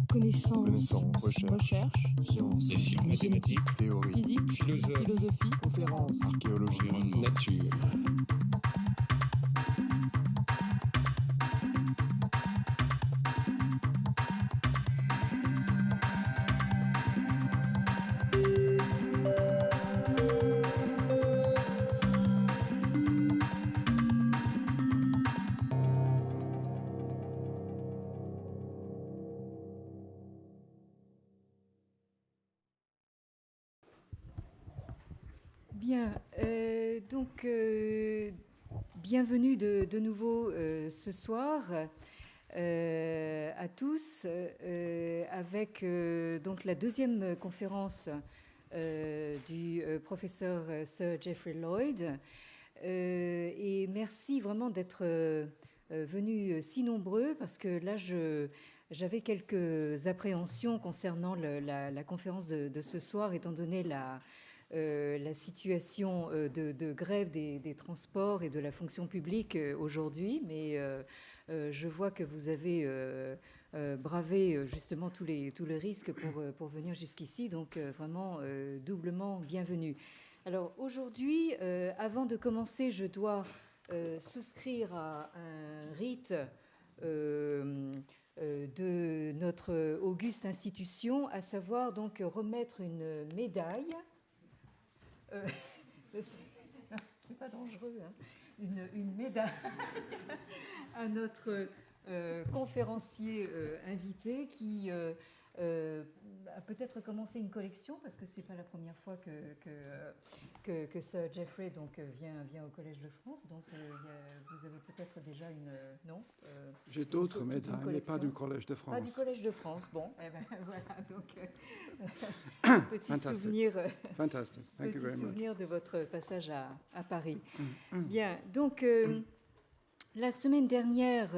Connaissance. Recherche. Sciences. Dessin, mathématiques, Théorie. Physique. philosophie, Conférences. archéologie, Environnement. nature. Bien, bienvenue de nouveau ce soir à tous avec donc la deuxième conférence du professeur Sir Geoffrey Lloyd. Et merci vraiment d'être venus si nombreux parce que là, j'avais quelques appréhensions concernant la conférence de ce soir, étant donné la situation de grève des transports et de la fonction publique aujourd'hui, mais je vois que vous avez bravé justement tous les risques pour venir jusqu'ici, donc vraiment doublement bienvenue. Alors aujourd'hui, avant de commencer, je dois souscrire à un rite de notre auguste institution, à savoir donc remettre une médaille. C'est pas dangereux, hein. Une médaille à notre conférencier invité qui a peut-être commencé une collection parce que c'est pas la première fois que Sir Geoffrey donc vient au Collège de France, donc vous avez peut-être déjà une non J'ai d'autres médailles, mais pas du Collège de France. Pas du Collège de France, bon, eh ben, voilà, donc petit souvenir, Fantastic. Thank you very much. souvenir de votre passage à Paris. Bien, donc la semaine dernière,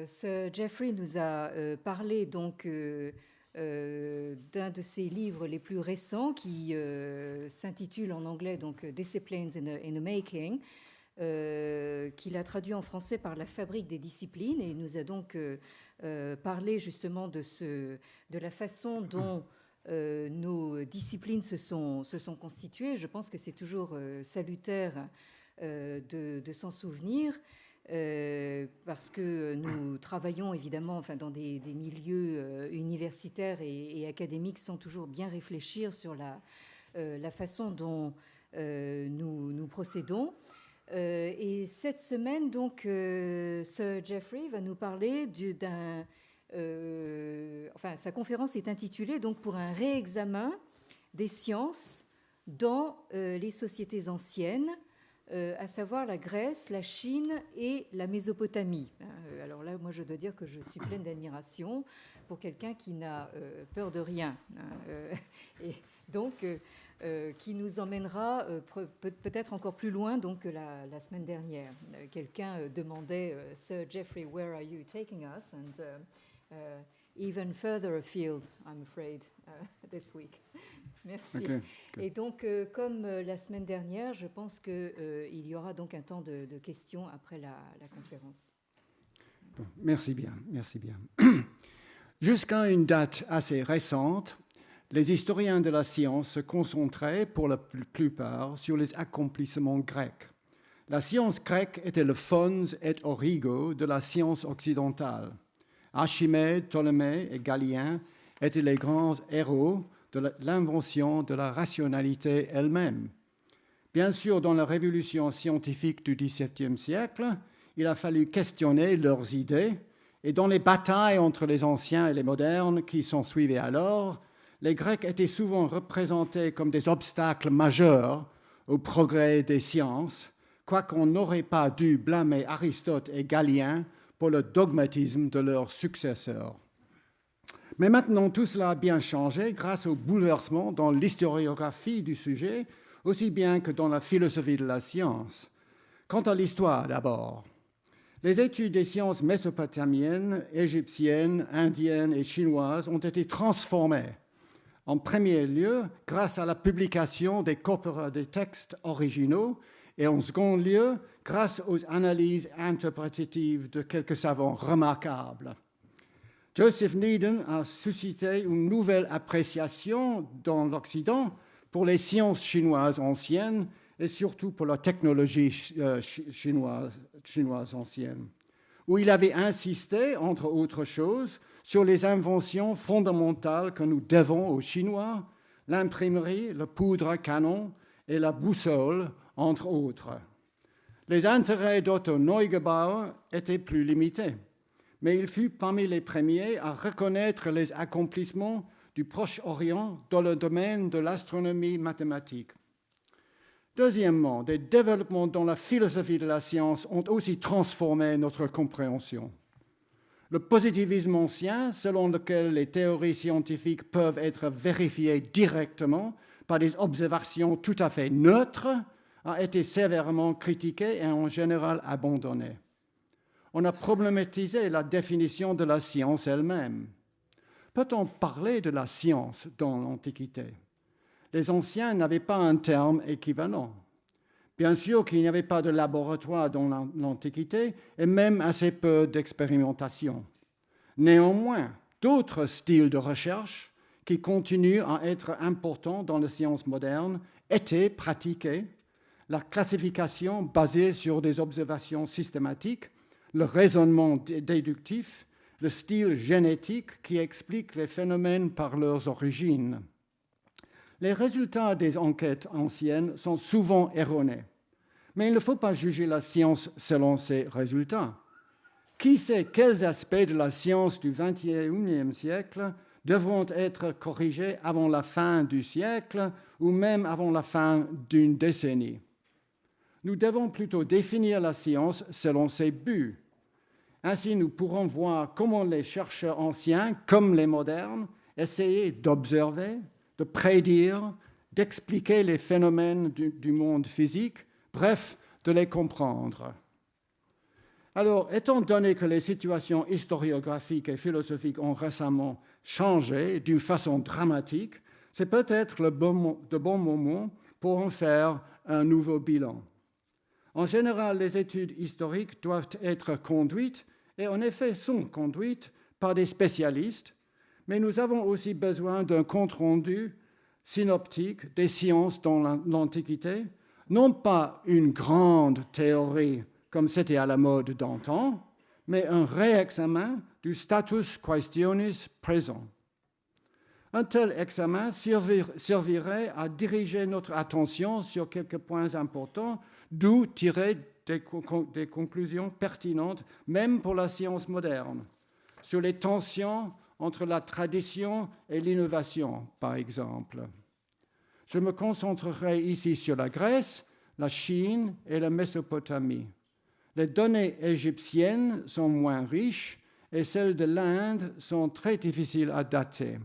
Sir Geoffrey nous a parlé donc d'un de ses livres les plus récents qui s'intitule en anglais donc Disciplines in the Making, qu'il a traduit en français par La Fabrique des disciplines, et il nous a donc parlé justement de la façon dont nos disciplines se sont constituées. Je pense que c'est toujours salutaire de s'en souvenir. Parce que nous travaillons évidemment dans des milieux universitaires et académiques sans toujours bien réfléchir sur la façon dont nous procédons. Et cette semaine, donc, Sir Geoffrey va nous parler sa conférence est intitulée donc pour un réexamen des sciences dans les sociétés anciennes, à savoir la Grèce, la Chine et la Mésopotamie. Alors là, moi, je dois dire que je suis pleine d'admiration pour quelqu'un qui n'a peur de rien. Et donc, qui nous emmènera peut-être encore plus loin donc, que la semaine dernière. Quelqu'un demandait « Sir Geoffrey, where are you taking us ?» And even further afield, I'm afraid, this week. Merci. Okay. Et donc, comme la semaine dernière, je pense qu'il y aura donc un temps de questions après la conférence. Bon, merci bien. Jusqu'à une date assez récente, les historiens de la science se concentraient pour la plupart sur les accomplissements grecs. La science grecque était le fons et origo de la science occidentale. Archimède, Ptolémée et Galien étaient les grands héros de l'invention de la rationalité elle-même. Bien sûr, dans la révolution scientifique du XVIIe siècle, il a fallu questionner leurs idées, et dans les batailles entre les anciens et les modernes qui s'en suivaient alors, les Grecs étaient souvent représentés comme des obstacles majeurs au progrès des sciences, quoiqu'on n'aurait pas dû blâmer Aristote et Galien pour le dogmatisme de leurs successeurs. Mais maintenant, tout cela a bien changé grâce au bouleversement dans l'historiographie du sujet, aussi bien que dans la philosophie de la science. Quant à l'histoire, d'abord, les études des sciences mésopotamiennes, égyptiennes, indiennes et chinoises ont été transformées. En premier lieu, grâce à la publication des corpora des textes originaux, et en second lieu, grâce aux analyses interprétatives de quelques savants remarquables. Joseph Needham a suscité une nouvelle appréciation dans l'Occident pour les sciences chinoises anciennes et surtout pour la technologie chinoise ancienne, où il avait insisté, entre autres choses, sur les inventions fondamentales que nous devons aux Chinois, l'imprimerie, la poudre à canon et la boussole, entre autres. Les intérêts d'Otto Neugebauer étaient plus limités, mais il fut parmi les premiers à reconnaître les accomplissements du Proche-Orient dans le domaine de l'astronomie mathématique. Deuxièmement, des développements dans la philosophie de la science ont aussi transformé notre compréhension. Le positivisme ancien, selon lequel les théories scientifiques peuvent être vérifiées directement par des observations tout à fait neutres, a été sévèrement critiqué et en général abandonné. On a problématisé la définition de la science elle-même. Peut-on parler de la science dans l'Antiquité? Les anciens n'avaient pas un terme équivalent. Bien sûr qu'il n'y avait pas de laboratoire dans l'Antiquité et même assez peu d'expérimentation. Néanmoins, d'autres styles de recherche qui continuent à être importants dans les sciences modernes étaient pratiqués. La classification basée sur des observations systématiques, le raisonnement déductif, le style génétique qui explique les phénomènes par leurs origines. Les résultats des enquêtes anciennes sont souvent erronés, mais il ne faut pas juger la science selon ces résultats. Qui sait quels aspects de la science du XXIe siècle devront être corrigés avant la fin du siècle ou même avant la fin d'une décennie? Nous devons plutôt définir la science selon ses buts. Ainsi, nous pourrons voir comment les chercheurs anciens, comme les modernes, essayaient d'observer, de prédire, d'expliquer les phénomènes du monde physique, bref, de les comprendre. Alors, étant donné que les situations historiographiques et philosophiques ont récemment changé d'une façon dramatique, c'est peut-être de bon moment pour en faire un nouveau bilan. En général, les études historiques doivent être conduites, et en effet sont conduites par des spécialistes, mais nous avons aussi besoin d'un compte-rendu synoptique des sciences dans l'Antiquité, non pas une grande théorie comme c'était à la mode d'antan, mais un réexamen du status questionis présent. Un tel examen servirait à diriger notre attention sur quelques points importants, d'où tirer des conclusions pertinentes, même pour la science moderne, sur les tensions entre la tradition et l'innovation, par exemple. Je me concentrerai ici sur la Grèce, la Chine et la Mésopotamie. Les données égyptiennes sont moins riches et celles de l'Inde sont très difficiles à dater.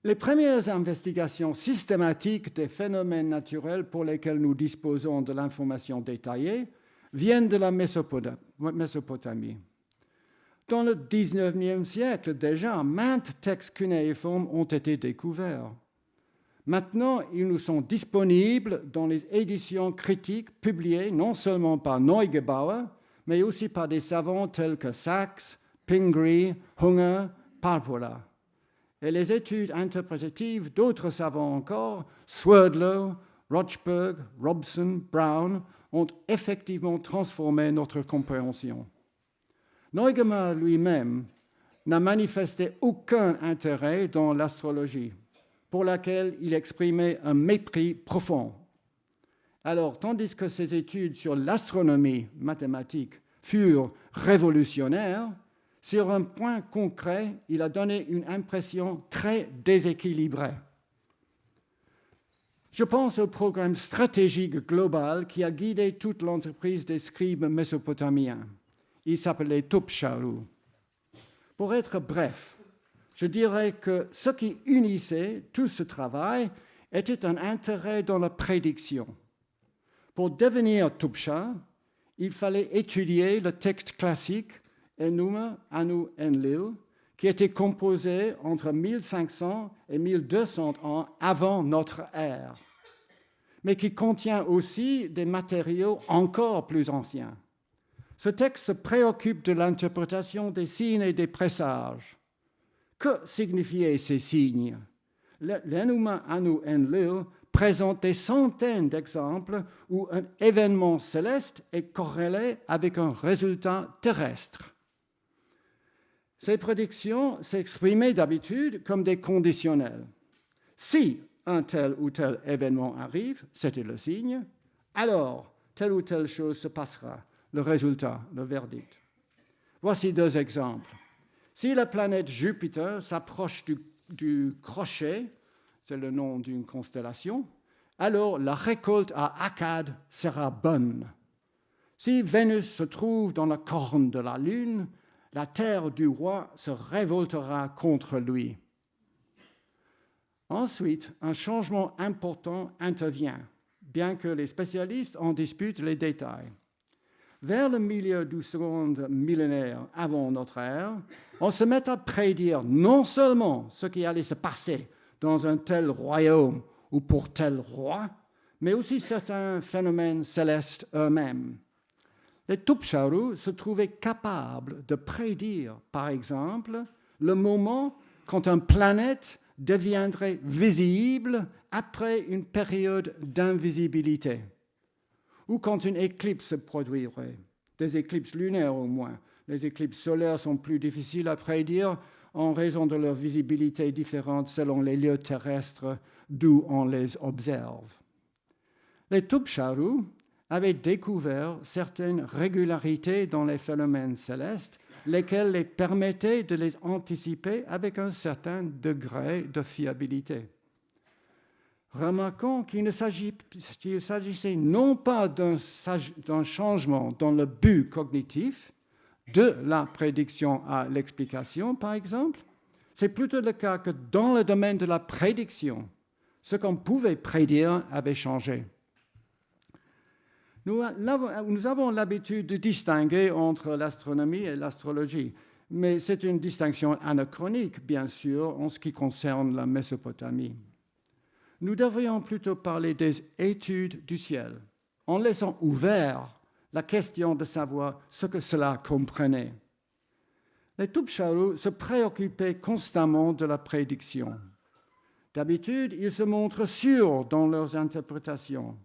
Les premières investigations systématiques des phénomènes naturels pour lesquels nous disposons de l'information détaillée viennent de la Mésopotamie. Dans le XIXe siècle déjà, maintes textes cunéiformes ont été découverts. Maintenant, ils nous sont disponibles dans les éditions critiques publiées non seulement par Neugebauer, mais aussi par des savants tels que Sachs, Pingree, Hunger, Parpola. Et les études interprétatives d'autres savants encore, Swerdlow, Rochberg, Robson, Brown, ont effectivement transformé notre compréhension. Neugebauer lui-même n'a manifesté aucun intérêt dans l'astrologie, pour laquelle il exprimait un mépris profond. Alors, tandis que ses études sur l'astronomie mathématique furent révolutionnaires, sur un point concret, il a donné une impression très déséquilibrée. Je pense au programme stratégique global qui a guidé toute l'entreprise des scribes mésopotamiens. Il s'appelait Topshalu. Pour être bref, je dirais que ce qui unissait tout ce travail était un intérêt dans la prédiction. Pour devenir Tupsha, il fallait étudier le texte classique Enuma, Anu, Enlil, qui était composé entre 1500 et 1200 ans avant notre ère, mais qui contient aussi des matériaux encore plus anciens. Ce texte se préoccupe de l'interprétation des signes et des présages. Que signifiaient ces signes? L'Enuma Anu Enlil présente des centaines d'exemples où un événement céleste est corrélé avec un résultat terrestre. Ces prédictions s'exprimaient d'habitude comme des conditionnels. Si un tel ou tel événement arrive, c'était le signe, alors telle ou telle chose se passera, le résultat, le verdict. Voici 2 exemples. Si la planète Jupiter s'approche du crochet, c'est le nom d'une constellation, alors la récolte à Akkad sera bonne. Si Vénus se trouve dans la corne de la Lune, la terre du roi se révoltera contre lui. Ensuite, un changement important intervient, bien que les spécialistes en disputent les détails. Vers le milieu du second millénaire avant notre ère, on se met à prédire non seulement ce qui allait se passer dans un tel royaume ou pour tel roi, mais aussi certains phénomènes célestes eux-mêmes. Les Tupcharu se trouvaient capables de prédire, par exemple, le moment quand une planète deviendrait visible après une période d'invisibilité, ou quand une éclipse se produirait, des éclipses lunaires au moins. Les éclipses solaires sont plus difficiles à prédire en raison de leur visibilité différente selon les lieux terrestres d'où on les observe. Les Tupcharu avaient découvert certaines régularités dans les phénomènes célestes, lesquelles les permettaient de les anticiper avec un certain degré de fiabilité. Remarquons qu'il s'agissait non pas d'un changement dans le but cognitif, de la prédiction à l'explication, par exemple. C'est plutôt le cas que dans le domaine de la prédiction, ce qu'on pouvait prédire avait changé. Nous avons l'habitude de distinguer entre l'astronomie et l'astrologie, mais c'est une distinction anachronique, bien sûr, en ce qui concerne la Mésopotamie. Nous devrions plutôt parler des études du ciel, en laissant ouvert la question de savoir ce que cela comprenait. Les Tupcharu se préoccupaient constamment de la prédiction. D'habitude, ils se montrent sûrs dans leurs interprétations,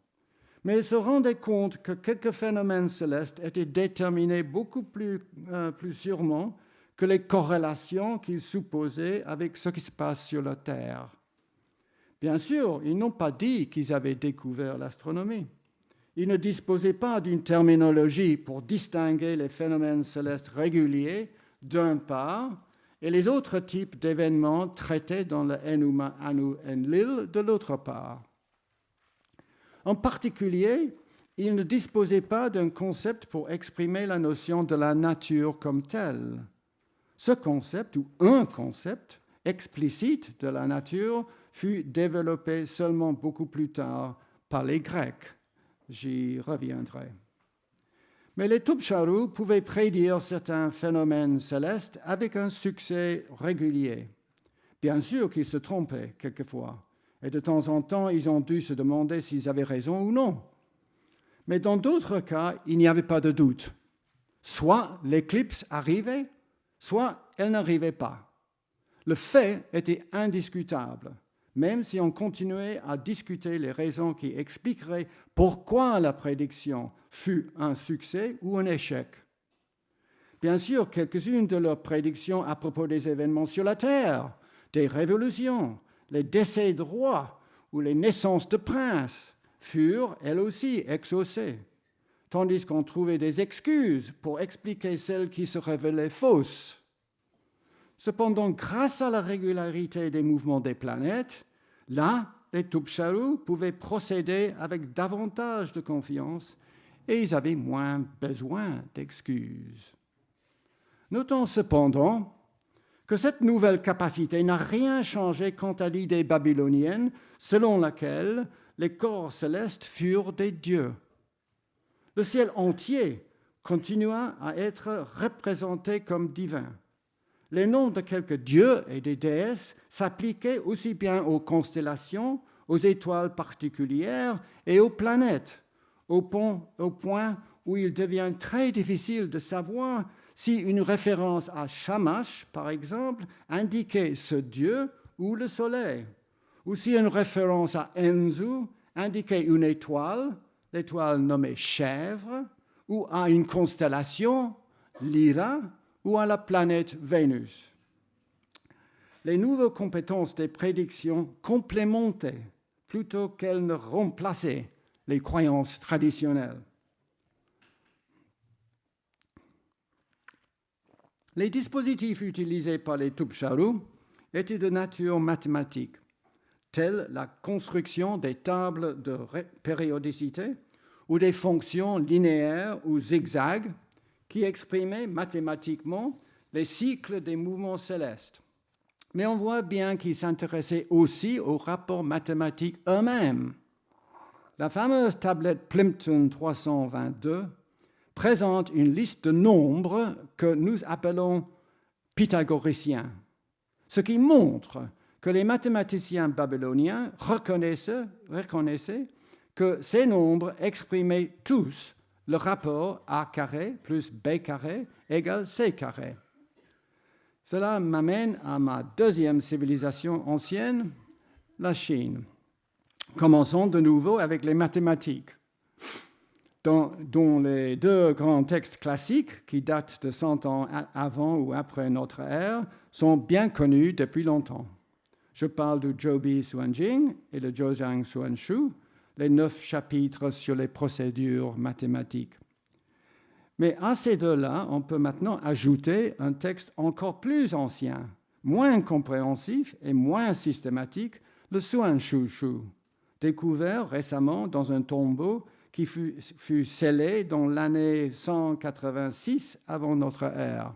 mais ils se rendaient compte que quelques phénomènes célestes étaient déterminés beaucoup plus sûrement que les corrélations qu'ils supposaient avec ce qui se passe sur la Terre. Bien sûr, ils n'ont pas dit qu'ils avaient découvert l'astronomie. Ils ne disposaient pas d'une terminologie pour distinguer les phénomènes célestes réguliers d'un part et les autres types d'événements traités dans le Enuma Anu Enlil de l'autre part. En particulier, ils ne disposaient pas d'un concept pour exprimer la notion de la nature comme telle. Ce concept, ou un concept explicite de la nature, fut développé seulement beaucoup plus tard par les Grecs. J'y reviendrai. Mais les Tupcharu pouvaient prédire certains phénomènes célestes avec un succès régulier. Bien sûr qu'ils se trompaient quelquefois, et de temps en temps, ils ont dû se demander s'ils avaient raison ou non. Mais dans d'autres cas, il n'y avait pas de doute. Soit l'éclipse arrivait, soit elle n'arrivait pas. Le fait était indiscutable, même si on continuait à discuter les raisons qui expliqueraient pourquoi la prédiction fut un succès ou un échec. Bien sûr, quelques-unes de leurs prédictions à propos des événements sur la Terre, des révolutions, les décès de rois ou les naissances de princes, furent, elles aussi, exaucées, tandis qu'on trouvait des excuses pour expliquer celles qui se révélaient fausses. Cependant, grâce à la régularité des mouvements des planètes, là, les Tupcharu pouvaient procéder avec davantage de confiance et ils avaient moins besoin d'excuses. Notons cependant que cette nouvelle capacité n'a rien changé quant à l'idée babylonienne selon laquelle les corps célestes furent des dieux. Le ciel entier continua à être représenté comme divin. Les noms de quelques dieux et des déesses s'appliquaient aussi bien aux constellations, aux étoiles particulières et aux planètes, au point où il devient très difficile de savoir si une référence à Shamash, par exemple, indiquait ce dieu ou le soleil, ou si une référence à Enzu indiquait une étoile, l'étoile nommée Chèvre, ou à une constellation, Lyra, ou à la planète Vénus. Les nouvelles compétences des prédictions complémentaient plutôt qu'elles ne remplaçaient les croyances traditionnelles. Les dispositifs utilisés par les Tupcharu étaient de nature mathématique, tels la construction des tables de périodicité ou des fonctions linéaires ou zigzags qui exprimaient mathématiquement les cycles des mouvements célestes. Mais on voit bien qu'ils s'intéressaient aussi aux rapports mathématiques eux-mêmes. La fameuse tablette Plimpton 322 présente une liste de nombres que nous appelons pythagoriciens, ce qui montre que les mathématiciens babyloniens reconnaissaient que ces nombres exprimaient tous le rapport A carré plus B carré égale C carré. Cela m'amène à ma deuxième civilisation ancienne, la Chine. Commençons de nouveau avec les mathématiques, dont les deux grands textes classiques, qui datent de 100 ans avant ou après notre ère, sont bien connus depuis longtemps. Je parle du Zhoubi Suanjing et le Zhoujiang Suanshu, les 9 chapitres sur les procédures mathématiques. Mais à ces deux-là, on peut maintenant ajouter un texte encore plus ancien, moins compréhensif et moins systématique, le Suanshushu, découvert récemment dans un tombeau qui fut scellé dans l'année 186 avant notre ère.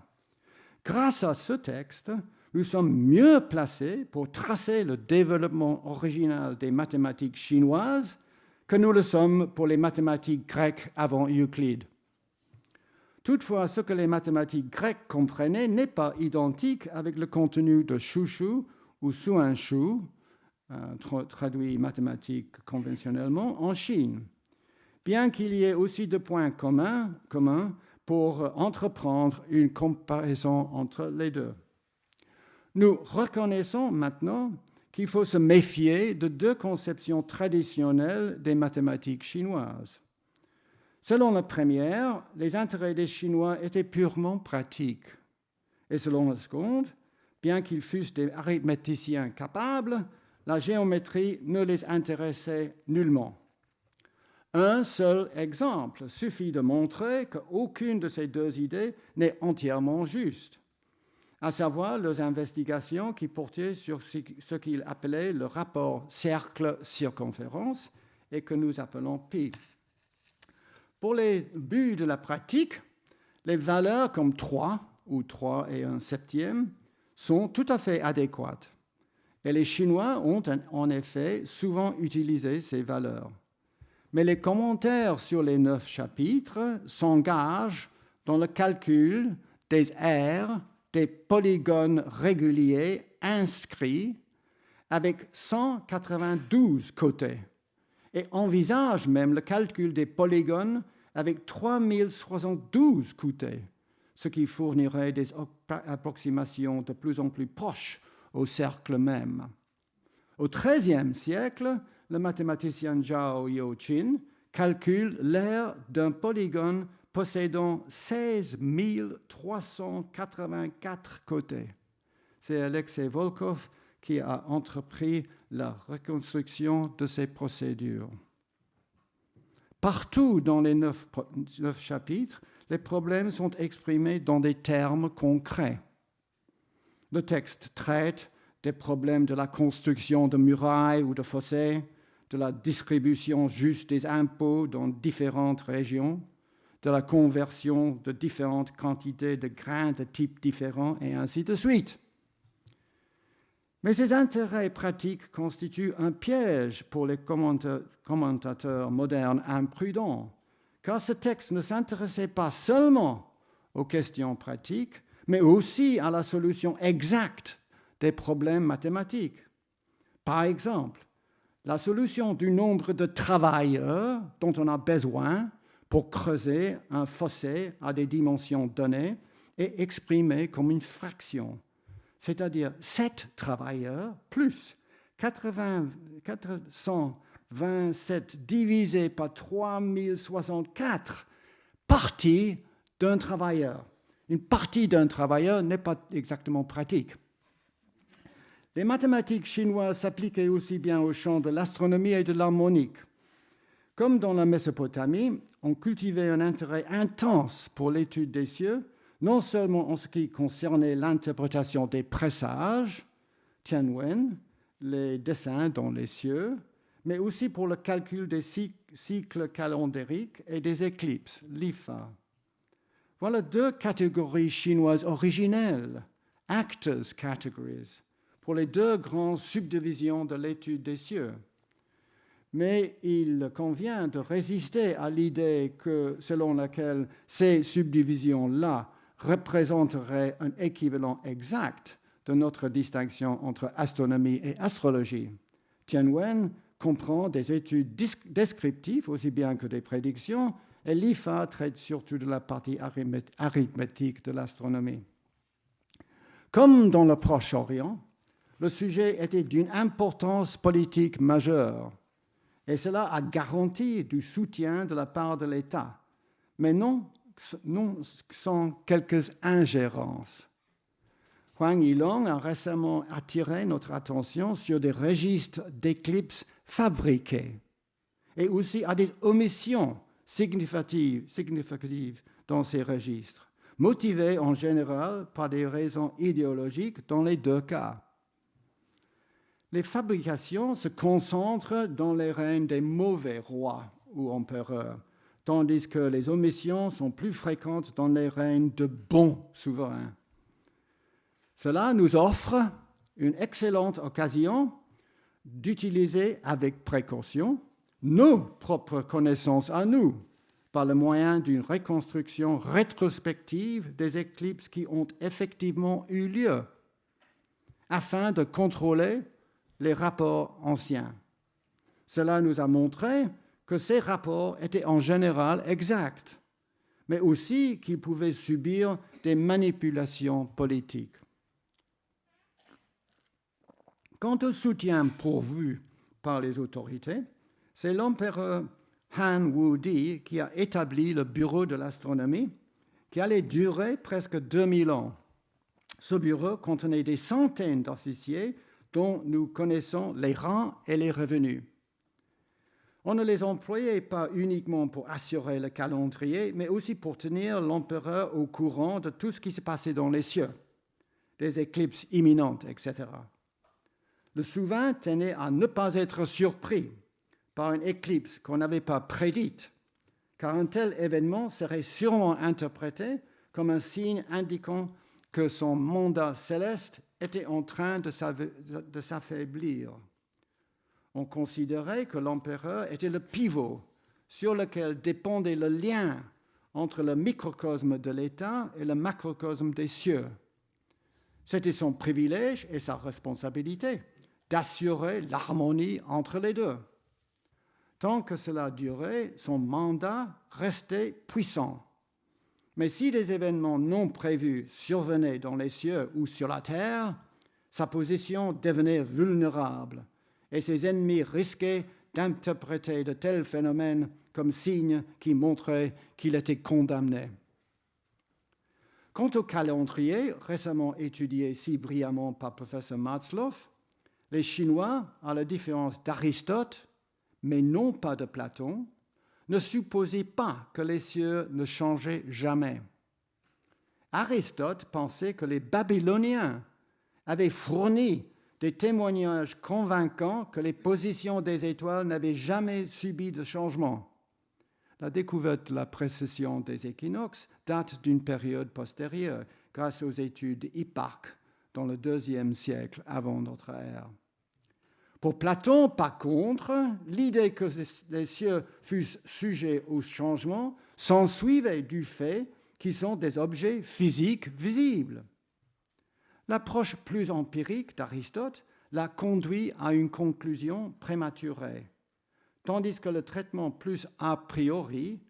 Grâce à ce texte, nous sommes mieux placés pour tracer le développement original des mathématiques chinoises que nous le sommes pour les mathématiques grecques avant Euclide. Toutefois, ce que les mathématiques grecques comprenaient n'est pas identique avec le contenu de Shushu ou Suanshu, traduit mathématiques conventionnellement, en Chine, bien qu'il y ait aussi des points communs pour entreprendre une comparaison entre les deux. Nous reconnaissons maintenant qu'il faut se méfier de deux conceptions traditionnelles des mathématiques chinoises. Selon la première, les intérêts des Chinois étaient purement pratiques. Et selon la seconde, bien qu'ils fussent des arithméticiens capables, la géométrie ne les intéressait nullement. Un seul exemple suffit de montrer qu'aucune de ces deux idées n'est entièrement juste, à savoir leurs investigations qui portaient sur ce qu'ils appelaient le rapport cercle-circonférence et que nous appelons pi. Pour les buts de la pratique, les valeurs comme 3 ou 3 et 1/7 sont tout à fait adéquates. Et les Chinois ont en effet souvent utilisé ces valeurs. Mais les commentaires sur les 9 chapitres s'engagent dans le calcul des aires, des polygones réguliers inscrits avec 192 côtés et envisagent même le calcul des polygones avec 3072 côtés, ce qui fournirait des approximations de plus en plus proches au cercle même. Au XIIIe siècle, le mathématicien Zhao Youqin calcule l'aire d'un polygone possédant 16 384 côtés. C'est Alexei Volkov qui a entrepris la reconstruction de ces procédures. Partout dans les 9 chapitres, les problèmes sont exprimés dans des termes concrets. Le texte traite des problèmes de la construction de murailles ou de fossés, de la distribution juste des impôts dans différentes régions, de la conversion de différentes quantités de grains de types différents, et ainsi de suite. Mais ces intérêts pratiques constituent un piège pour les commentateurs modernes imprudents, car ce texte ne s'intéressait pas seulement aux questions pratiques, mais aussi à la solution exacte des problèmes mathématiques. Par exemple, la solution du nombre de travailleurs dont on a besoin pour creuser un fossé à des dimensions données et exprimé comme une fraction, c'est-à-dire 7 travailleurs plus 427 divisé par 3064 parties d'un travailleur. Une partie d'un travailleur n'est pas exactement pratique. Les mathématiques chinoises s'appliquaient aussi bien au champ de l'astronomie et de l'harmonique. Comme dans la Mésopotamie, on cultivait un intérêt intense pour l'étude des cieux, non seulement en ce qui concernait l'interprétation des présages, Tianwen, les dessins dans les cieux, mais aussi pour le calcul des cycles calendriques et des éclipses, l'IFA. Voilà 2 catégories chinoises originelles, actors categories, pour les 2 grandes subdivisions de l'étude des cieux. Mais il convient de résister à l'idée selon laquelle ces subdivisions-là représenteraient un équivalent exact de notre distinction entre astronomie et astrologie. Tianwen comprend des études descriptives aussi bien que des prédictions, et l'IFA traite surtout de la partie arithmétique de l'astronomie. Comme dans le Proche-Orient, le sujet était d'une importance politique majeure, et cela a garanti du soutien de la part de l'État, mais non sans quelques ingérences. Huang Yilong a récemment attiré notre attention sur des registres d'éclipses fabriqués et aussi à des omissions significatives dans ces registres, motivées en général par des raisons idéologiques dans les 2 cas. Les fabrications se concentrent dans les règnes des mauvais rois ou empereurs, tandis que les omissions sont plus fréquentes dans les règnes de bons souverains. Cela nous offre une excellente occasion d'utiliser avec précaution nos propres connaissances à nous, par le moyen d'une reconstruction rétrospective des éclipses qui ont effectivement eu lieu, afin de contrôler les rapports anciens. Cela nous a montré que ces rapports étaient en général exacts, mais aussi qu'ils pouvaient subir des manipulations politiques. Quant au soutien pourvu par les autorités, c'est l'empereur Han Wudi qui a établi le bureau de l'astronomie, qui allait durer presque 2000 ans. Ce bureau contenait des centaines d'officiers dont nous connaissons les rangs et les revenus. On ne les employait pas uniquement pour assurer le calendrier, mais aussi pour tenir l'empereur au courant de tout ce qui se passait dans les cieux, des éclipses imminentes, etc. Le souverain tenait à ne pas être surpris par une éclipse qu'on n'avait pas prédite, car un tel événement serait sûrement interprété comme un signe indiquant que son mandat céleste était en train de s'affaiblir. On considérait que l'empereur était le pivot sur lequel dépendait le lien entre le microcosme de l'État et le macrocosme des cieux. C'était son privilège et sa responsabilité d'assurer l'harmonie entre les 2. Tant que cela durait, son mandat restait puissant. Mais si des événements non prévus survenaient dans les cieux ou sur la terre, sa position devenait vulnérable et ses ennemis risquaient d'interpréter de tels phénomènes comme signes qui montraient qu'il était condamné. Quant au calendrier, récemment étudié si brillamment par le professeur Matzloff, les Chinois, à la différence d'Aristote, mais non pas de Platon, ne supposaient pas que les cieux ne changeaient jamais. Aristote pensait que les Babyloniens avaient fourni des témoignages convaincants que les positions des étoiles n'avaient jamais subi de changement. La découverte de la précession des équinoxes date d'une période postérieure, grâce aux études d'Hipparque dans le IIe siècle avant notre ère. Pour Platon, par contre, l'idée que les cieux fussent sujets au changement s'ensuivait du fait qu'ils sont des objets physiques visibles. L'approche plus empirique d'Aristote l'a conduit à une conclusion prématurée, tandis que le traitement plus a priori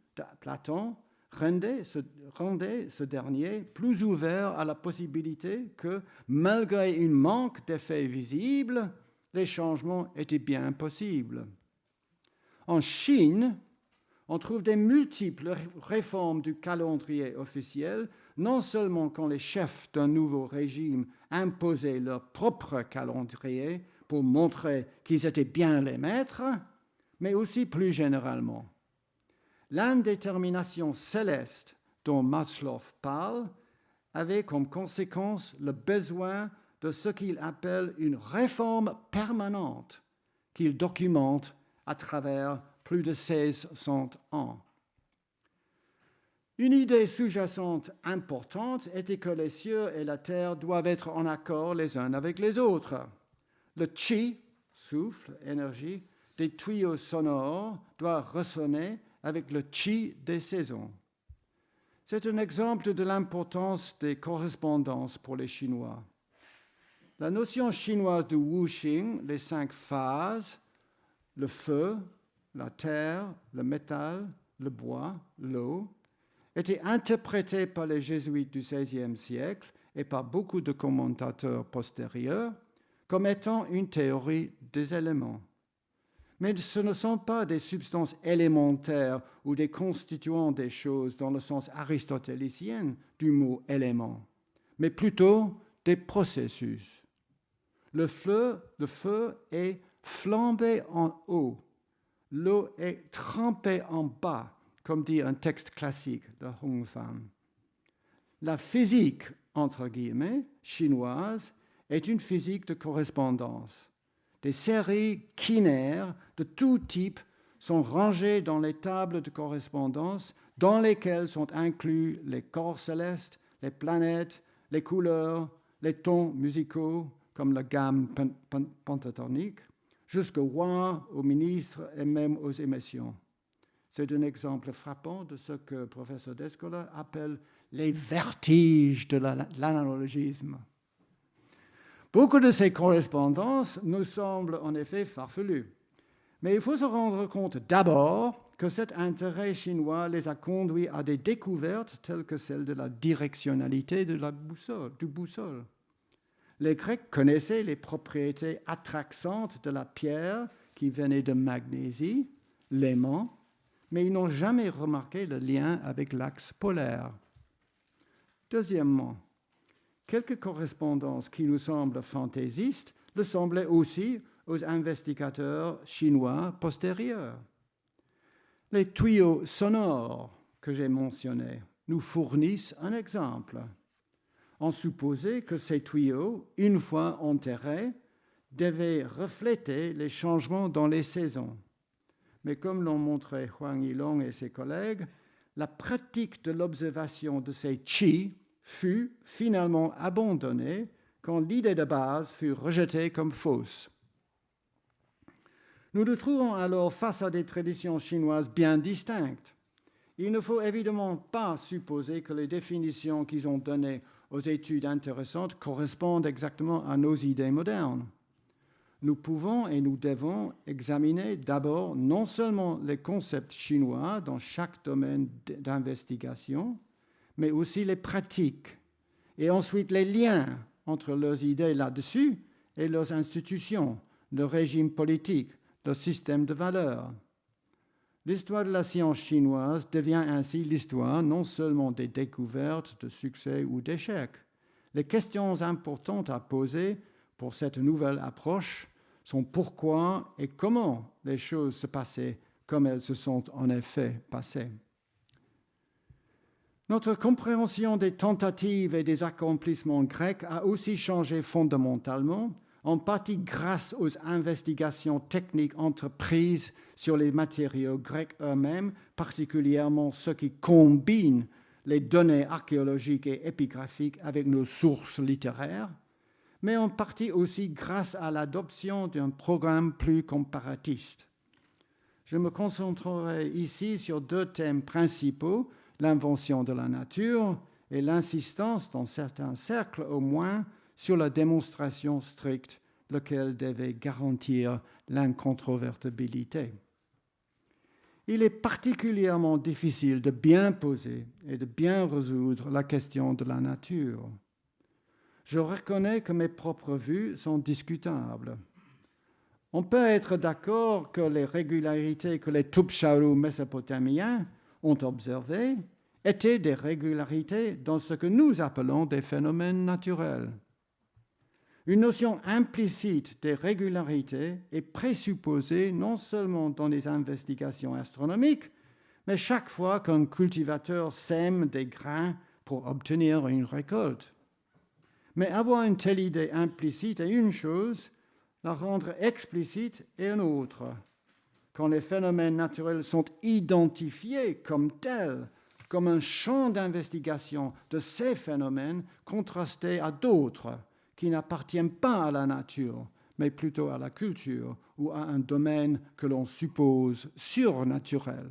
Platon rendait ce dernier plus ouvert à la possibilité que, malgré un manque d'effets visibles, les changements étaient bien possibles. En Chine, on trouve des multiples réformes du calendrier officiel, non seulement quand les chefs d'un nouveau régime imposaient leur propre calendrier pour montrer qu'ils étaient bien les maîtres, mais aussi plus généralement. L'indétermination céleste dont Maslow parle avait comme conséquence le besoin de ce qu'il appelle une réforme permanente qu'il documente à travers plus de 1600 ans. Une idée sous-jacente importante était que les cieux et la terre doivent être en accord les uns avec les autres. Le chi, souffle, énergie, des tuyaux sonores doit ressonner avec le chi des saisons. C'est un exemple de l'importance des correspondances pour les Chinois. La notion chinoise de wuxing, les 5 phases, le feu, la terre, le métal, le bois, l'eau, était interprétée par les jésuites du XVIe siècle et par beaucoup de commentateurs postérieurs comme étant une théorie des éléments. Mais ce ne sont pas des substances élémentaires ou des constituants des choses dans le sens aristotélicien du mot élément, mais plutôt des processus. Le feu est flambé en haut, l'eau est trempée en bas, comme dit un texte classique de Hong Fan. La physique, entre guillemets, chinoise, est une physique de correspondance. Des séries quinaires de tout type sont rangées dans les tables de correspondance dans lesquelles sont inclus les corps célestes, les planètes, les couleurs, les tons musicaux, comme la gamme pentatonique, jusqu'au roi, aux ministres et même aux émissions. C'est un exemple frappant de ce que le professeur Descola appelle les vertiges de l'analogisme. Beaucoup de ces correspondances nous semblent en effet farfelues. Mais il faut se rendre compte d'abord que cet intérêt chinois les a conduits à des découvertes telles que celle de la directionnalité du boussole. Les Grecs connaissaient les propriétés attraxantes de la pierre qui venait de Magnésie, l'aimant, mais ils n'ont jamais remarqué le lien avec l'axe polaire. Deuxièmement, quelques correspondances qui nous semblent fantaisistes le semblaient aussi aux investigateurs chinois postérieurs. Les tuyaux sonores que j'ai mentionnés nous fournissent un exemple. On supposait que ces tuyaux, une fois enterrés, devaient refléter les changements dans les saisons. Mais comme l'ont montré Huang Yilong et ses collègues, la pratique de l'observation de ces chi fut finalement abandonnée quand l'idée de base fut rejetée comme fausse. Nous nous trouvons alors face à des traditions chinoises bien distinctes. Il ne faut évidemment pas supposer que les définitions qu'ils ont données aux études intéressantes correspondent exactement à nos idées modernes. Nous pouvons et nous devons examiner d'abord non seulement les concepts chinois dans chaque domaine d'investigation, mais aussi les pratiques, et ensuite les liens entre leurs idées là-dessus et leurs institutions, leur régime politique, leur système de valeurs. L'histoire de la science chinoise devient ainsi l'histoire non seulement des découvertes, de succès ou d'échecs. Les questions importantes à poser pour cette nouvelle approche sont pourquoi et comment les choses se passaient comme elles se sont en effet passées. Notre compréhension des tentatives et des accomplissements grecs a aussi changé fondamentalement, en partie grâce aux investigations techniques entreprises sur les matériaux grecs eux-mêmes, particulièrement ceux qui combinent les données archéologiques et épigraphiques avec nos sources littéraires, mais en partie aussi grâce à l'adoption d'un programme plus comparatiste. Je me concentrerai ici sur 2 thèmes principaux, l'invention de la nature et l'insistance, dans certains cercles au moins, sur la démonstration stricte, laquelle devait garantir l'incontrovertibilité. il est particulièrement difficile de bien poser et de bien résoudre la question de la nature. Je reconnais que mes propres vues sont discutables. On peut être d'accord que les régularités que les Tupcharu mésopotamiens ont observées étaient des régularités dans ce que nous appelons des phénomènes naturels. Une notion implicite des régularités est présupposée non seulement dans les investigations astronomiques, mais chaque fois qu'un cultivateur sème des grains pour obtenir une récolte. Mais avoir une telle idée implicite est une chose, la rendre explicite est une autre. Quand les phénomènes naturels sont identifiés comme tels, comme un champ d'investigation de ces phénomènes contrastés à d'autres qui n'appartiennent pas à la nature, mais plutôt à la culture ou à un domaine que l'on suppose surnaturel.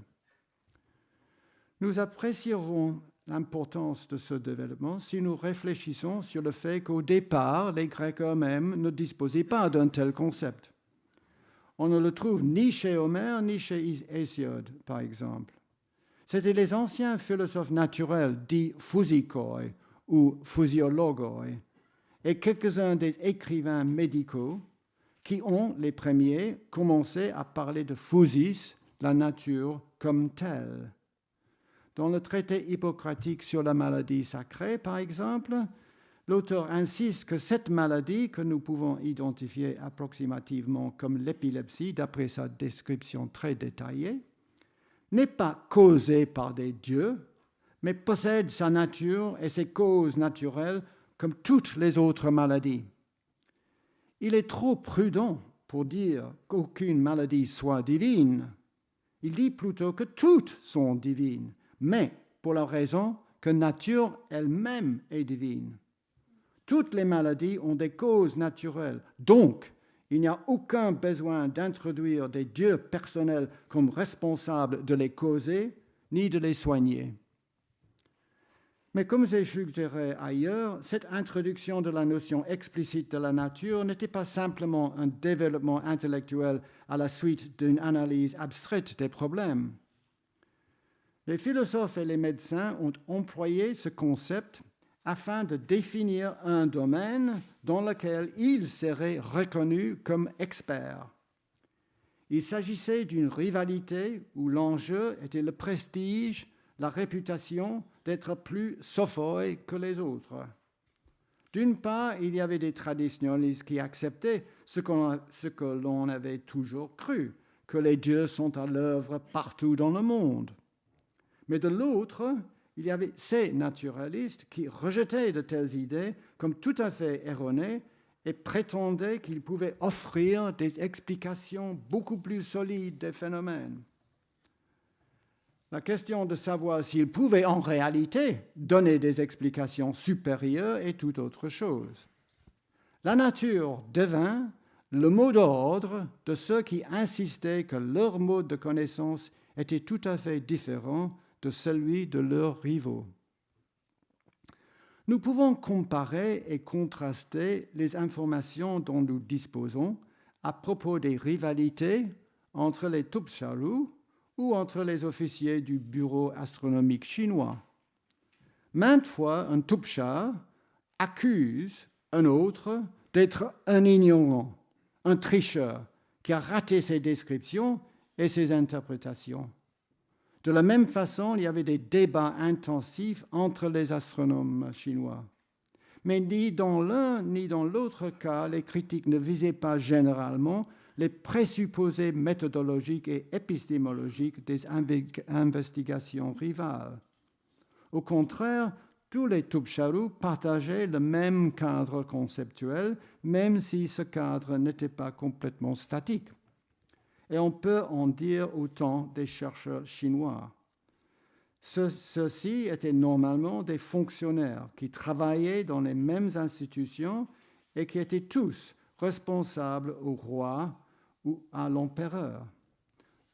Nous apprécierons l'importance de ce développement si nous réfléchissons sur le fait qu'au départ, les Grecs eux-mêmes ne disposaient pas d'un tel concept. On ne le trouve ni chez Homère ni chez Hésiode, par exemple. C'étaient les anciens philosophes naturels, dits physikoi ou physiologoi, et quelques-uns des écrivains médicaux qui ont, les premiers, commencé à parler de physis, la nature comme telle. Dans le traité hippocratique sur la maladie sacrée, par exemple, l'auteur insiste que cette maladie, que nous pouvons identifier approximativement comme l'épilepsie, d'après sa description très détaillée, n'est pas causée par des dieux, mais possède sa nature et ses causes naturelles comme toutes les autres maladies. Il est trop prudent pour dire qu'aucune maladie soit divine. Il dit plutôt que toutes sont divines, mais pour la raison que nature elle-même est divine. Toutes les maladies ont des causes naturelles, donc il n'y a aucun besoin d'introduire des dieux personnels comme responsables de les causer, ni de les soigner. Mais comme j'ai suggéré ailleurs, cette introduction de la notion explicite de la nature n'était pas simplement un développement intellectuel à la suite d'une analyse abstraite des problèmes. Les philosophes et les médecins ont employé ce concept afin de définir un domaine dans lequel ils seraient reconnus comme experts. Il s'agissait d'une rivalité où l'enjeu était le prestige, la réputation d'être plus sophoi que les autres. D'une part, il y avait des traditionalistes qui acceptaient ce que l'on avait toujours cru, que les dieux sont à l'œuvre partout dans le monde. Mais de l'autre, il y avait ces naturalistes qui rejetaient de telles idées comme tout à fait erronées et prétendaient qu'ils pouvaient offrir des explications beaucoup plus solides des phénomènes. La question de savoir s'ils pouvaient en réalité donner des explications supérieures est tout autre chose. La nature devint le mot d'ordre de ceux qui insistaient que leur mode de connaissance était tout à fait différent de celui de leurs rivaux. Nous pouvons comparer et contraster les informations dont nous disposons à propos des rivalités entre les Tupcharu ou entre les officiers du bureau astronomique chinois. Maintes fois, un Tupchar accuse un autre d'être un ignorant, un tricheur qui a raté ses descriptions et ses interprétations. De la même façon, il y avait des débats intensifs entre les astronomes chinois. Mais ni dans l'un ni dans l'autre cas, les critiques ne visaient pas généralement les présupposés méthodologiques et épistémologiques des investigations rivales. Au contraire, tous les Tupcharu partageaient le même cadre conceptuel, même si ce cadre n'était pas complètement statique. Et on peut en dire autant des chercheurs chinois. Ceux-ci étaient normalement des fonctionnaires qui travaillaient dans les mêmes institutions et qui étaient tous responsables au roi ou à l'empereur.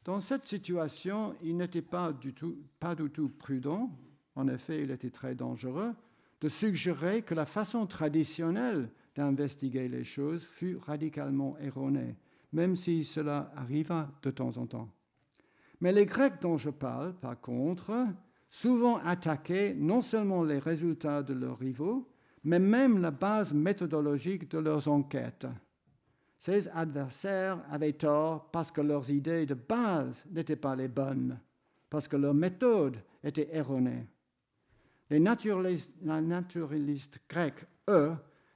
Dans cette situation, il n'était pas du tout prudent, en effet il était très dangereux, de suggérer que la façon traditionnelle d'investiguer les choses fut radicalement erronée, même si cela arriva de temps en temps. Mais les Grecs dont je parle, par contre, souvent attaquaient non seulement les résultats de leurs rivaux, mais même la base méthodologique de leurs enquêtes. Ces adversaires avaient tort parce que leurs idées de base n'étaient pas les bonnes, parce que leur méthode était erronée. Les naturalistes grecs, eux,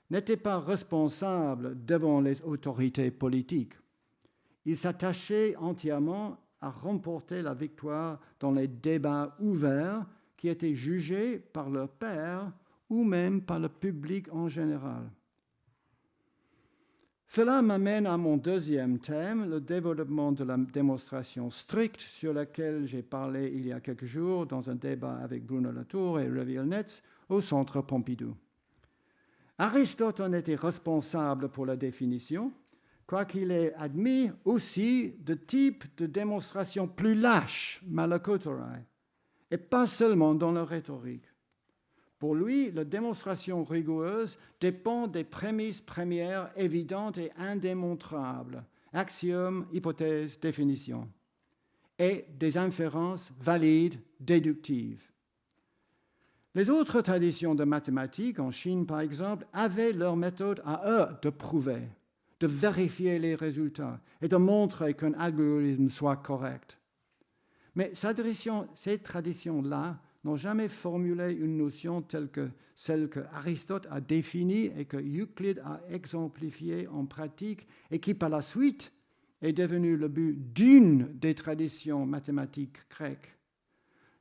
n'étaient pas responsables devant les autorités politiques. Ils s'attachaient entièrement à remporter la victoire dans les débats ouverts qui étaient jugés par leurs pairs ou même par le public en général. Cela m'amène à mon deuxième thème, le développement de la démonstration stricte, sur laquelle j'ai parlé il y a quelques jours dans un débat avec Bruno Latour et Ravi Elnetz au Centre Pompidou. Aristote en était responsable pour la définition, quoiqu'il ait admis aussi de types de démonstration plus lâches, malacotorai, et pas seulement dans la rhétorique. Pour lui, la démonstration rigoureuse dépend des prémices premières évidentes et indémontrables, axiomes, hypothèses, définitions, et des inférences valides, déductives. Les autres traditions de mathématiques, en Chine par exemple, avaient leur méthode à eux de prouver, de vérifier les résultats et de montrer qu'un algorithme soit correct. Mais ces traditions-là n'ont jamais formulé une notion telle que celle que Aristote a définie et que Euclide a exemplifiée en pratique et qui, par la suite, est devenue le but d'une des traditions mathématiques grecques.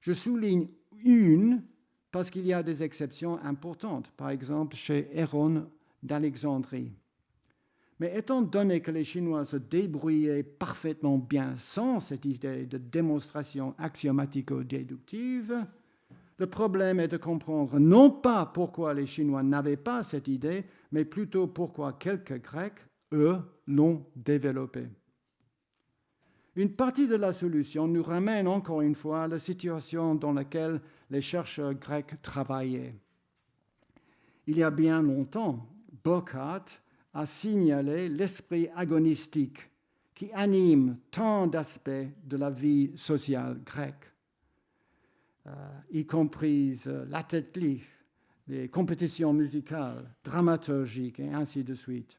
Je souligne une parce qu'il y a des exceptions importantes, par exemple chez Héron d'Alexandrie. Mais étant donné que les Chinois se débrouillaient parfaitement bien sans cette idée de démonstration axiomatico-déductive, le problème est de comprendre non pas pourquoi les Chinois n'avaient pas cette idée, mais plutôt pourquoi quelques Grecs, eux, l'ont développée. Une partie de la solution nous ramène encore une fois à la situation dans laquelle les chercheurs grecs travaillaient. Il y a bien longtemps, Burckhardt a signalé l'esprit agonistique qui anime tant d'aspects de la vie sociale grecque, y compris l'athlète, les compétitions musicales, dramaturgiques et ainsi de suite.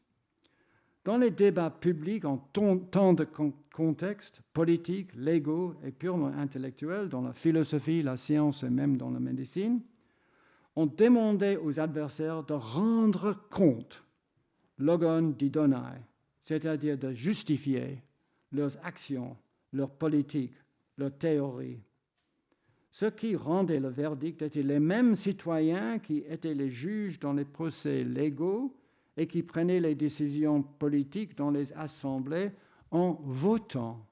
Dans les débats publics en tant de contextes politiques, légaux et purement intellectuels, dans la philosophie, la science et même dans la médecine, on demandait aux adversaires de rendre compte, logon didonai, c'est-à-dire de justifier leurs actions, leurs politiques, leurs théories. Ceux qui rendaient le verdict étaient les mêmes citoyens qui étaient les juges dans les procès légaux et qui prenaient les décisions politiques dans les assemblées en votant.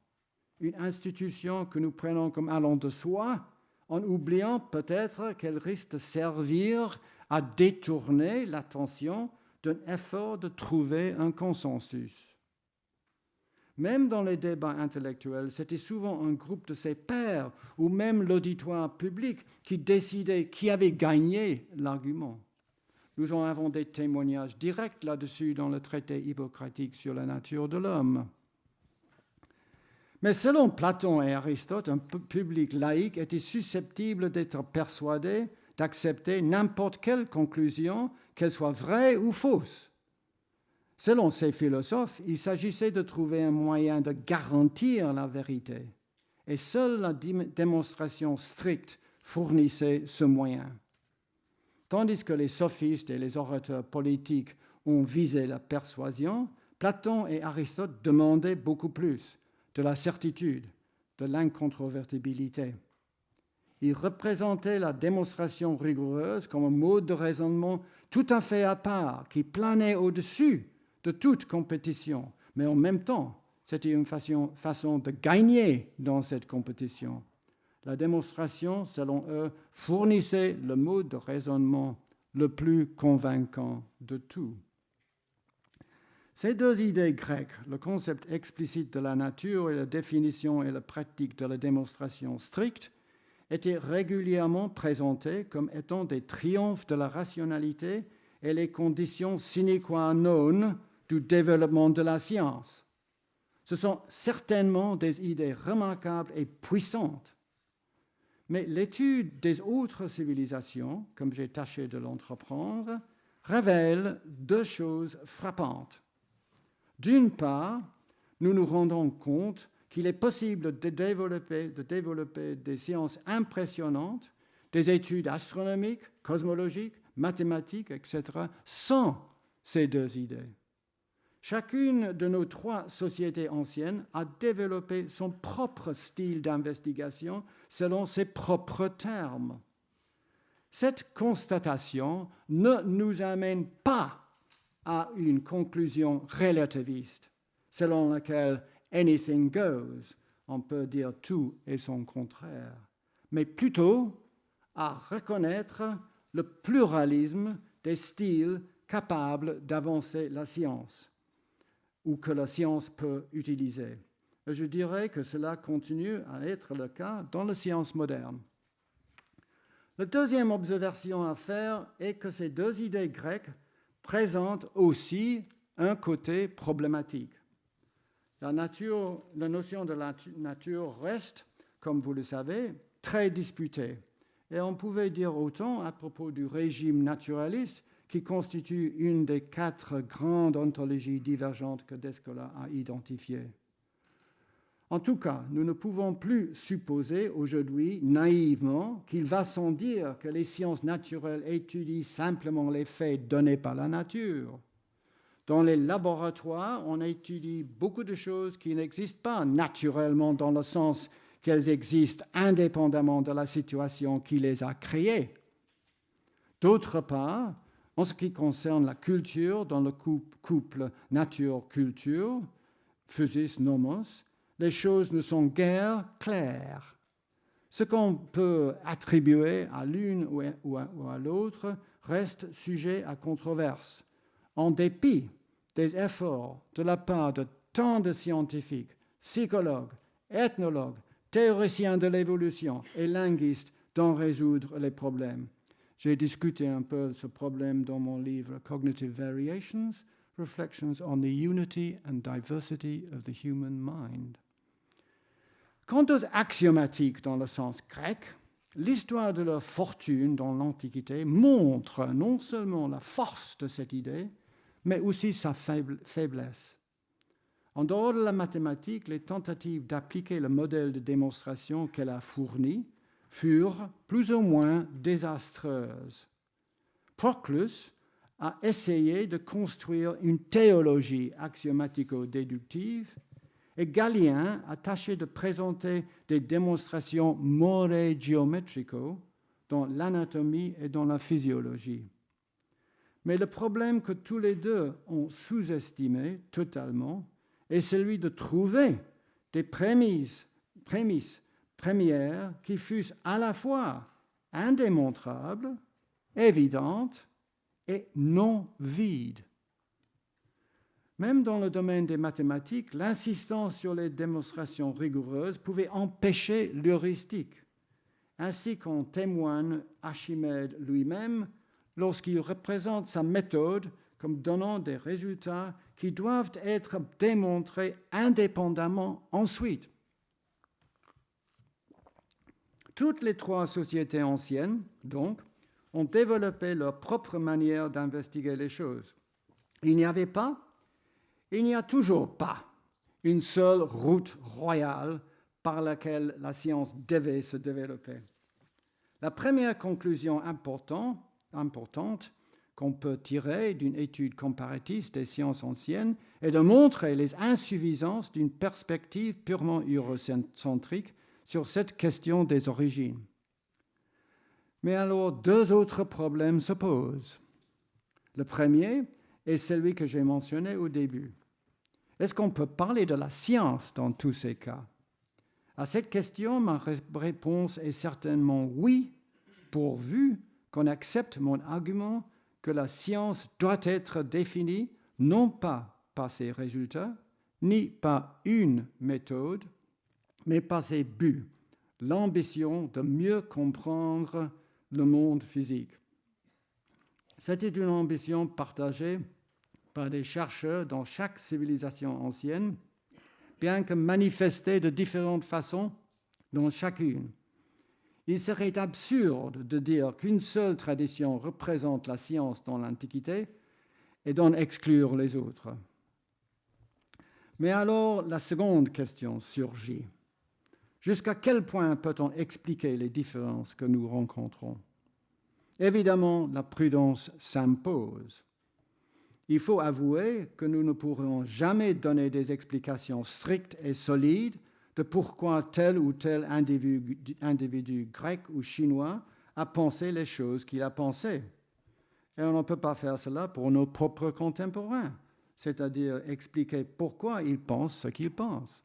Une institution que nous prenons comme allant de soi, en oubliant peut-être qu'elle risque de servir à détourner l'attention d'un effort de trouver un consensus. Même dans les débats intellectuels, c'était souvent un groupe de ses pairs ou même l'auditoire public qui décidait qui avait gagné l'argument. Nous en avons des témoignages directs là-dessus dans le traité hippocratique sur la nature de l'homme. Mais selon Platon et Aristote, un public laïque était susceptible d'être persuadé d'accepter n'importe quelle conclusion, qu'elle soit vraie ou fausse. Selon ces philosophes, il s'agissait de trouver un moyen de garantir la vérité, et seule la démonstration stricte fournissait ce moyen. Tandis que les sophistes et les orateurs politiques ont visé la persuasion, Platon et Aristote demandaient beaucoup plus, de la certitude, de l'incontrovertibilité. Ils représentaient la démonstration rigoureuse comme un mode de raisonnement tout à fait à part, qui planait au-dessus de toute compétition, mais en même temps, c'était une façon de gagner dans cette compétition. La démonstration, selon eux, fournissait le mode de raisonnement le plus convaincant de tout. Ces deux idées grecques, le concept explicite de la nature et la définition et la pratique de la démonstration stricte, étaient régulièrement présentées comme étant des triomphes de la rationalité et les conditions sine qua non du développement de la science. Ce sont certainement des idées remarquables et puissantes. Mais l'étude des autres civilisations, comme j'ai tâché de l'entreprendre, révèle deux choses frappantes. D'une part, nous nous rendons compte qu'il est possible de développer des sciences impressionnantes, des études astronomiques, cosmologiques, mathématiques, etc., sans ces deux idées. Chacune de nos trois sociétés anciennes a développé son propre style d'investigation selon ses propres termes. Cette constatation ne nous amène pas à une conclusion relativiste, selon laquelle anything goes, on peut dire tout et son contraire, mais plutôt à reconnaître le pluralisme des styles capables d'avancer la science, ou que la science peut utiliser. Et je dirais que cela continue à être le cas dans la science moderne. La deuxième observation à faire est que ces deux idées grecques présentent aussi un côté problématique. La notion de la nature reste, comme vous le savez, très disputée. Et on pouvait dire autant à propos du régime naturaliste, qui constitue une des 4 grandes ontologies divergentes que Descola a identifiées. En tout cas, nous ne pouvons plus supposer aujourd'hui naïvement qu'il va sans dire que les sciences naturelles étudient simplement les faits donnés par la nature. Dans les laboratoires, on étudie beaucoup de choses qui n'existent pas naturellement dans le sens qu'elles existent indépendamment de la situation qui les a créées. D'autre part, en ce qui concerne la culture, dans le couple nature-culture, physis nomos, les choses ne sont guère claires. Ce qu'on peut attribuer à l'une ou à l'autre reste sujet à controverse, en dépit des efforts de la part de tant de scientifiques, psychologues, ethnologues, théoriciens de l'évolution et linguistes d'en résoudre les problèmes. J'ai discuté un peu de ce problème dans mon livre Cognitive Variations, Reflections on the Unity and Diversity of the Human Mind. Quant aux axiomatiques dans le sens grec, l'histoire de leur fortune dans l'Antiquité montre non seulement la force de cette idée, mais aussi sa faiblesse. En dehors de la mathématique, les tentatives d'appliquer le modèle de démonstration qu'elle a fourni furent plus ou moins désastreuses. Proclus a essayé de construire une théologie axiomatico-déductive et Galien a tâché de présenter des démonstrations more geometrico dans l'anatomie et dans la physiologie. Mais le problème que tous les deux ont sous-estimé totalement est celui de trouver des prémices premières qui fussent à la fois indémontrables, évidentes et non vides. Même dans le domaine des mathématiques, l'insistance sur les démonstrations rigoureuses pouvait empêcher l'heuristique, ainsi qu'en témoigne Archimède lui-même lorsqu'il représente sa méthode comme donnant des résultats qui doivent être démontrés indépendamment ensuite. Toutes les trois sociétés anciennes, donc, ont développé leur propre manière d'investiguer les choses. Il n'y a toujours pas une seule route royale par laquelle la science devait se développer. La première conclusion importante qu'on peut tirer d'une étude comparatiste des sciences anciennes est de montrer les insuffisances d'une perspective purement eurocentrique sur cette question des origines. Mais alors, deux autres problèmes se posent. Le premier est celui que j'ai mentionné au début. Est-ce qu'on peut parler de la science dans tous ces cas? À cette question, ma réponse est certainement oui, pourvu qu'on accepte mon argument que la science doit être définie non pas par ses résultats, ni par une méthode, mais par ses buts, l'ambition de mieux comprendre le monde physique. C'était une ambition partagée par des chercheurs dans chaque civilisation ancienne, bien que manifestées de différentes façons dans chacune. Il serait absurde de dire qu'une seule tradition représente la science dans l'Antiquité et d'en exclure les autres. Mais alors, la seconde question surgit. Jusqu'à quel point peut-on expliquer les différences que nous rencontrons? Évidemment, la prudence s'impose. Il faut avouer que nous ne pourrons jamais donner des explications strictes et solides de pourquoi tel ou tel individu grec ou chinois a pensé les choses qu'il a pensées. Et on ne peut pas faire cela pour nos propres contemporains, c'est-à-dire expliquer pourquoi ils pensent ce qu'ils pensent.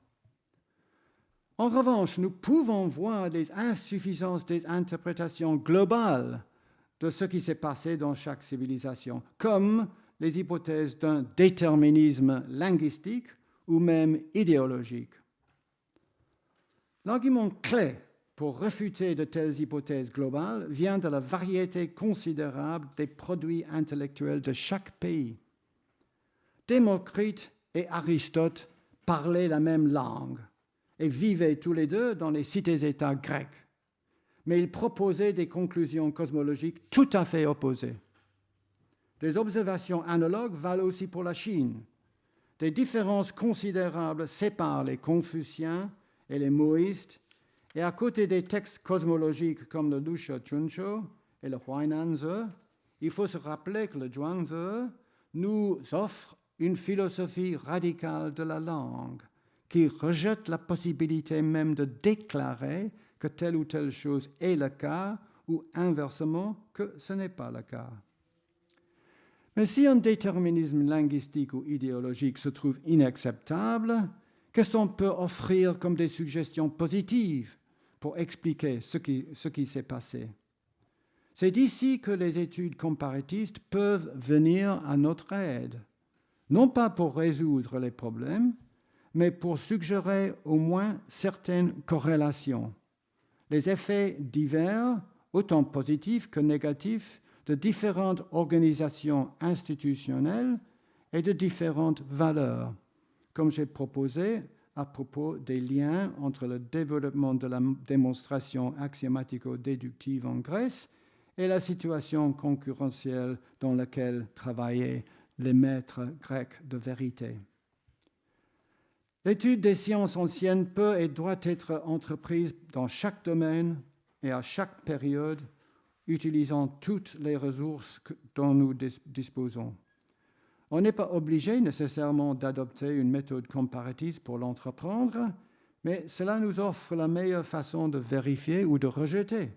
En revanche, nous pouvons voir les insuffisances des interprétations globales de ce qui s'est passé dans chaque civilisation, comme les hypothèses d'un déterminisme linguistique ou même idéologique. L'argument clé pour réfuter de telles hypothèses globales vient de la variété considérable des produits intellectuels de chaque pays. Démocrite et Aristote parlaient la même langue et vivaient tous les deux dans les cités-États grecques, mais ils proposaient des conclusions cosmologiques tout à fait opposées. Des observations analogues valent aussi pour la Chine. Des différences considérables séparent les confuciens et les moïstes, et à côté des textes cosmologiques comme le Luxia Chuncho et le Huainanzi, il faut se rappeler que le Zhuangzi nous offre une philosophie radicale de la langue, qui rejette la possibilité même de déclarer que telle ou telle chose est le cas, ou inversement, que ce n'est pas le cas. Mais si un déterminisme linguistique ou idéologique se trouve inacceptable, qu'est-ce qu'on peut offrir comme des suggestions positives pour expliquer ce qui s'est passé? C'est ici que les études comparatistes peuvent venir à notre aide, non pas pour résoudre les problèmes, mais pour suggérer au moins certaines corrélations. Les effets divers, autant positifs que négatifs, de différentes organisations institutionnelles et de différentes valeurs, comme j'ai proposé à propos des liens entre le développement de la démonstration axiomatico-déductive en Grèce et la situation concurrentielle dans laquelle travaillaient les maîtres grecs de vérité. L'étude des sciences anciennes peut et doit être entreprise dans chaque domaine et à chaque période, utilisant toutes les ressources dont nous disposons. On n'est pas obligé nécessairement d'adopter une méthode comparatiste pour l'entreprendre, mais cela nous offre la meilleure façon de vérifier ou de rejeter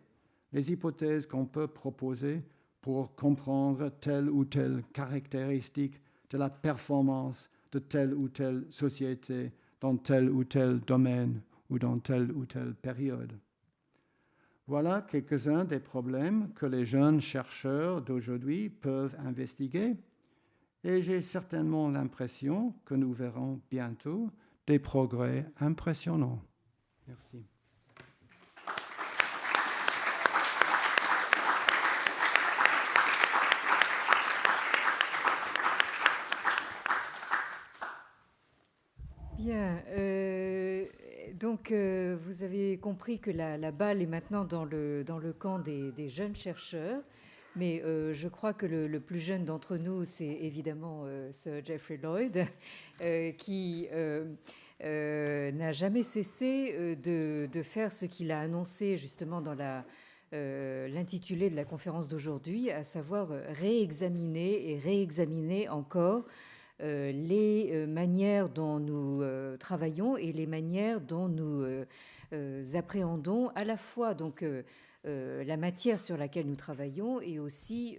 les hypothèses qu'on peut proposer pour comprendre telle ou telle caractéristique de la performance de telle ou telle société dans tel ou tel domaine ou dans telle ou telle période. Voilà quelques-uns des problèmes que les jeunes chercheurs d'aujourd'hui peuvent investiguer et j'ai certainement l'impression que nous verrons bientôt des progrès impressionnants. Merci. Bien, donc vous avez compris que la balle est maintenant dans le camp des jeunes chercheurs, mais je crois que le plus jeune d'entre nous, c'est évidemment Sir Geoffrey Lloyd, qui n'a jamais cessé de faire ce qu'il a annoncé justement dans l'intitulé de la conférence d'aujourd'hui, à savoir réexaminer et réexaminer encore les manières dont nous travaillons et les manières dont nous appréhendons à la fois donc la matière sur laquelle nous travaillons et aussi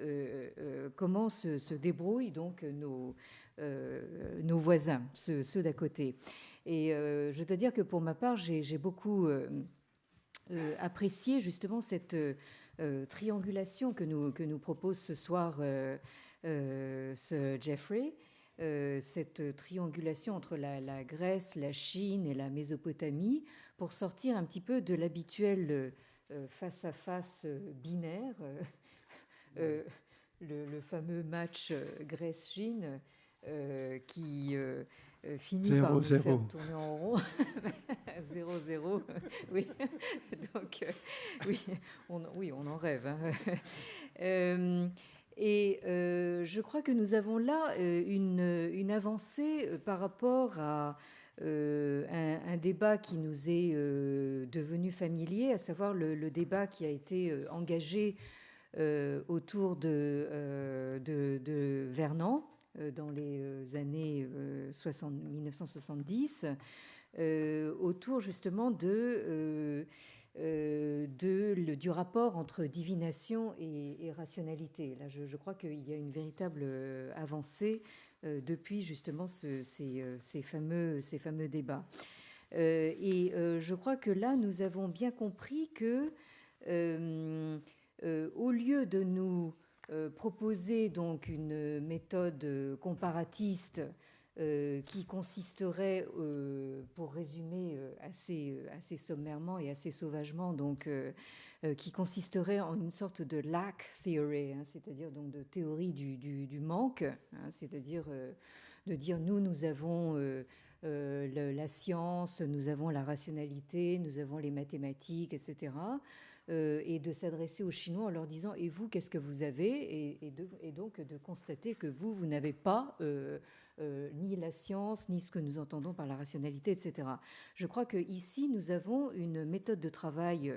comment se débrouillent donc nos voisins, ceux d'à côté. Et je dois dire que pour ma part, j'ai beaucoup apprécié justement cette triangulation que nous propose ce soir ce Geoffrey. Cette triangulation entre la Grèce, la Chine et la Mésopotamie pour sortir un petit peu de l'habituel face-à-face binaire, le fameux match Grèce-Chine qui finit Zéro, par nous zéro. faire tourner en rond. 0-0, oui. Donc, oui, on en rêve. Je crois que nous avons là une avancée par rapport à un débat qui nous est devenu familier, à savoir le débat qui a été engagé autour de Vernon dans les années 1970, autour justement du rapport entre divination et rationalité. Là, je crois qu'il y a une véritable avancée depuis justement ces fameux débats. Je crois que là, nous avons bien compris que au lieu de nous proposer donc une méthode comparatiste qui consisterait, pour résumer assez sommairement et assez sauvagement, donc qui consisterait en une sorte de lack theory, hein, c'est-à-dire donc de théorie du manque, hein, c'est-à-dire de dire nous avons la science, nous avons la rationalité, nous avons les mathématiques, etc. Et de s'adresser aux Chinois en leur disant et vous, qu'est-ce que vous avez, et donc de constater que vous n'avez pas ni la science, ni ce que nous entendons par la rationalité, etc. Je crois qu'ici, nous avons une méthode de travail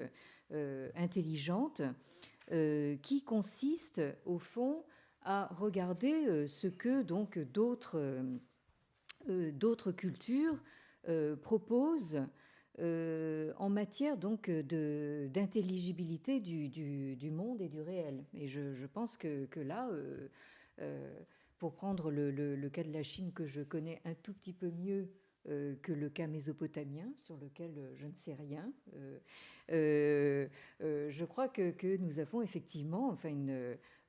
intelligente qui consiste, au fond, à regarder ce que donc d'autres cultures proposent en matière donc d'intelligibilité du monde et du réel. Et je pense que là, pour prendre le cas de la Chine que je connais un tout petit peu mieux que le cas mésopotamien, sur lequel je ne sais rien, je crois que nous avons effectivement,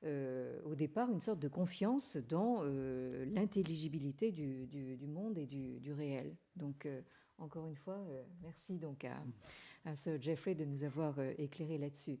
au départ, une sorte de confiance dans l'intelligibilité du monde et du réel. Donc, encore une fois, merci donc à Sir Geoffrey de nous avoir éclairé là-dessus.